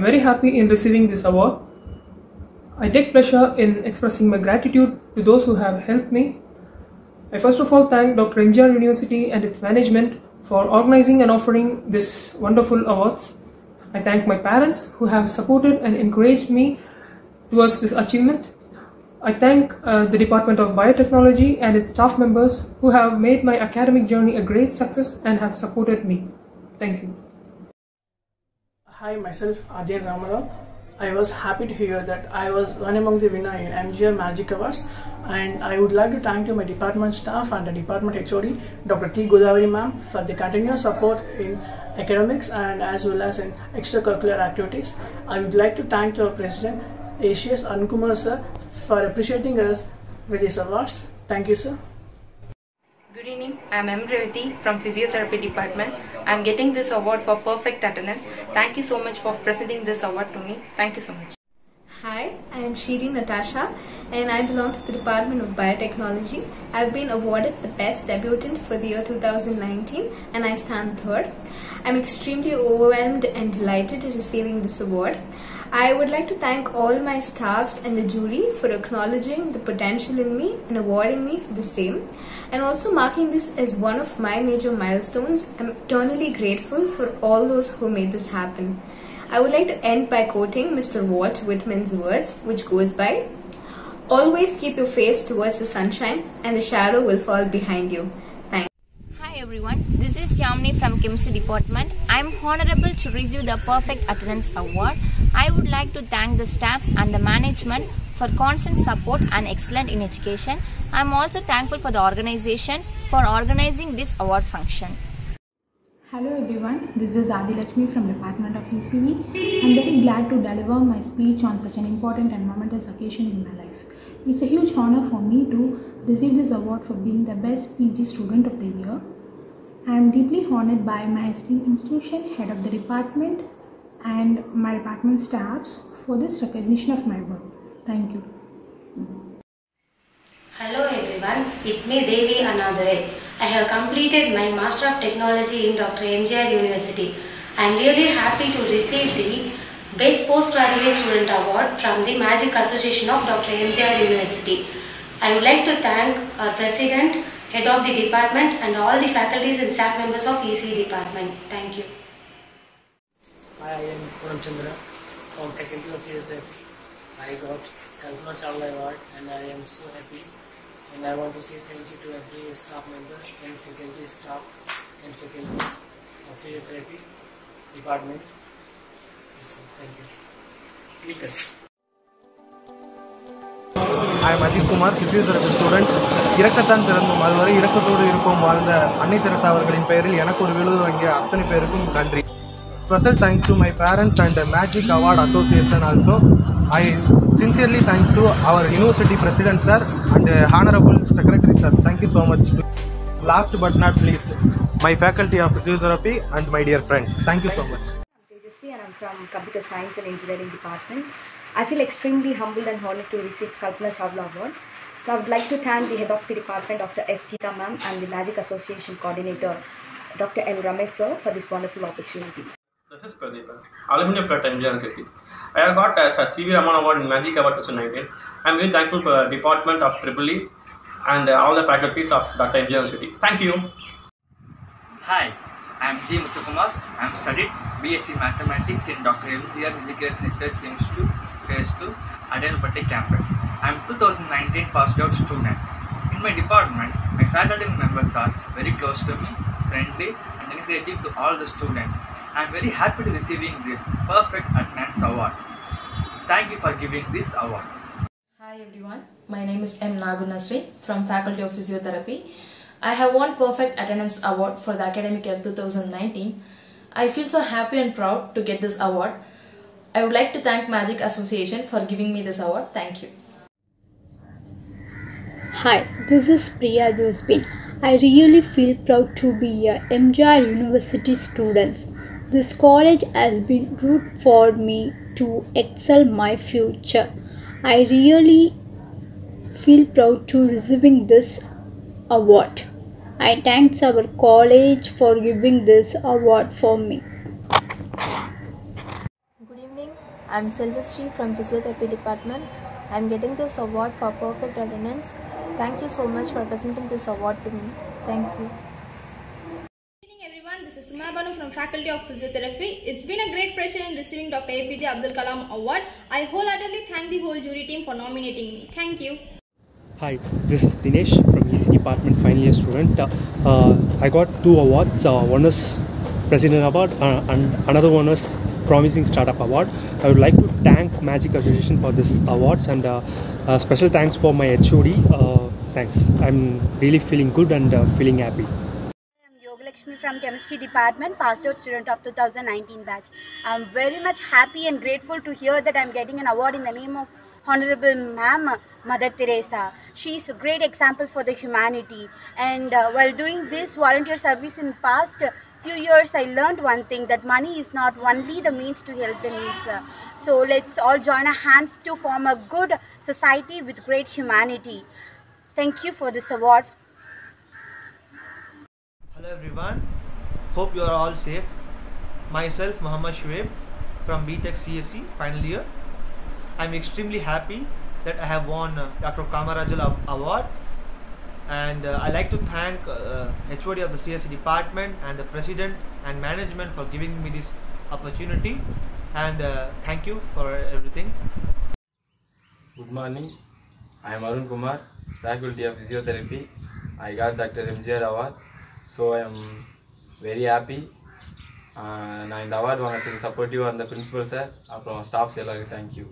I'm very happy in receiving this award. I take pleasure in expressing my gratitude to those who have helped me. I first of all thank Dr. MGR University and its management for organizing and offering this wonderful awards. I thank my parents who have supported and encouraged me towards this achievement. I thank the Department of Biotechnology and its staff members who have made my academic journey a great success and have supported me. Thank you. Hi, myself Arjun Ramarao. I was happy to hear that I was one among the winner in MGR Magic Awards, and I would like to thank my department staff and the department HOD, Dr. T. Godavari ma'am, for the continuous support in academics and as well as in extracurricular activities. I would like to thank our president, ACS Arunkumar sir, for appreciating us with these awards. Thank you, sir. Good evening, I am M. Revati from Physiotherapy Department. I am getting this award for perfect attendance. Thank you so much for presenting this award to me. Thank you so much. Hi, I am Shiri Natasha and I belong to the Department of Biotechnology. I have been awarded the Best Debutant for the year 2019 and I stand third. I am extremely overwhelmed and delighted at receiving this award. I would like to thank all my staffs and the jury for acknowledging the potential in me and awarding me for the same, and also marking this as one of my major milestones. I'm eternally grateful for all those who made this happen. I would like to end by quoting Mr. Walt Whitman's words, which goes by, "Always keep your face towards the sunshine and the shadow will fall behind you." Thank you. Hi everyone, this is Yamini from Chemistry Department. I am honorable to receive the Perfect Attendance Award. I would like to thank the staffs and the management for constant support and excellent in education. I am also thankful for the organization for organizing this award function. Hello everyone, this is Adi Lakshmi from Department of ECV. I am very glad to deliver my speech on such an important and momentous occasion in my life. It's a huge honor for me to receive this award for being the best PG student of the year. I am deeply honored by my esteemed institution, head of the department and my department staffs for this recognition of my work. Thank you. Hello everyone, it's me Devi Anadare. I have completed my Master of Technology in Dr. MGR University. I am really happy to receive the Best Postgraduate Student Award from the Magic Association of Dr. MGR University. I would like to thank our President, Head of the Department and all the faculties and staff members of EC Department. Thank you. Hi, I am Puram Chandra from Technical Physiotherapy. I got Kalpana Chawla Award and I am so happy. And I want to say thank you to every staff member and faculty staff and faculties of Physiotherapy Department. Thank you. Clicker. I am Ajit Kumar, Physiotherapy student. இறக்கத்தான் பிறந்தோம் அதுவரை இறக்கத்தோடு இருப்போம் வாழ்ந்த அன்னை Teresa அவர்களின் பெயரில் எனக்கு ஒரு விருது வாங்கிய அத்தனை பேருக்கும் நன்றி. Special thanks to my parents and Magic Award Association also. I sincerely thank to our university president sir and honorable secretary sir. Thank you so much. Last but not least, my faculty of physiotherapy and my dear friends. Thank you so much. I'm Tejasvi and I'm from Computer Science and Engineering Department. I feel extremely humbled and honored to receive Kalpana Chawla Award. So I would like to thank the head of the department, Dr. S. Geeta ma'am, and the Magic Association coordinator, Dr. L. Ramesh sir, for this wonderful opportunity. This is Pradeep, alumni of Dr. MGR University. I have got a CV Raman Award in Magic Award 2019. I am very thankful for the department of EEE and all the faculties of Dr. MGR University. Thank you. Hi, I am G. Muthukumar. I am studied BSc Mathematics in Dr. MGR Education Research Institute, Phase 2, Adenapatti campus. I am 2019 passed out student. In my department, my faculty members are very close to me, friendly and encouraging to all the students. I am very happy to receiving this Perfect Attendance Award. Thank you for giving this award. Hi everyone, my name is M. Nagunasri from Faculty of Physiotherapy. I have won Perfect Attendance Award for the academic year 2019. I feel so happy and proud to get this award. I would like to thank Magic Association for giving me this award. Thank you. Hi, this is Priya Josephine. I really feel proud to be a MGR University student. This college has been root for me to excel my future. I really feel proud to receiving this award. I thank our college for giving this award for me. Good evening, I'm Selvastri from Physiotherapy Department. I'm getting this award for perfect attendance. Thank you so much for presenting this award to me. Thank you. Good evening everyone, this is Suma Banu from Faculty of Physiotherapy. It's been a great pleasure in receiving Dr. APJ Abdul Kalam Award. I wholeheartedly thank the whole jury team for nominating me. Thank you. Hi, this is Dinesh from EC Department, final year student. I got 2 awards. One is President Award and another one is Promising Startup Award. I would like to thank Magic Association for this awards and special thanks for my HOD. Thanks. I'm really feeling good and feeling happy. Yogalakshmi from Chemistry Department, passed out student of 2019 batch. I'm very much happy and grateful to hear that I'm getting an award in the name of Honorable Ma'am Mother Teresa. She is a great example for the humanity, and while doing this volunteer service in past few years, I learned one thing, that money is not only the means to help the needs. So let's all join our hands to form a good society with great humanity. Thank you for this award. Hello everyone, hope you are all safe. Myself Muhammad Shoaib from BTech CSE final year. I am extremely happy that I have won Dr. Kamarajal Award, and I like to thank HOD of the CSE department and the president and management for giving me this opportunity, and thank you for everything. Good morning, I am Arun Kumar, Faculty of Physiotherapy. I got Dr. MGR Award, so I am very happy. நான் இந்த award வாங்கிறதுக்கு சப்போர்ட்டிவாக இருந்த principal sir அப்புறம் staffs எல்லாருக்கும் thank you.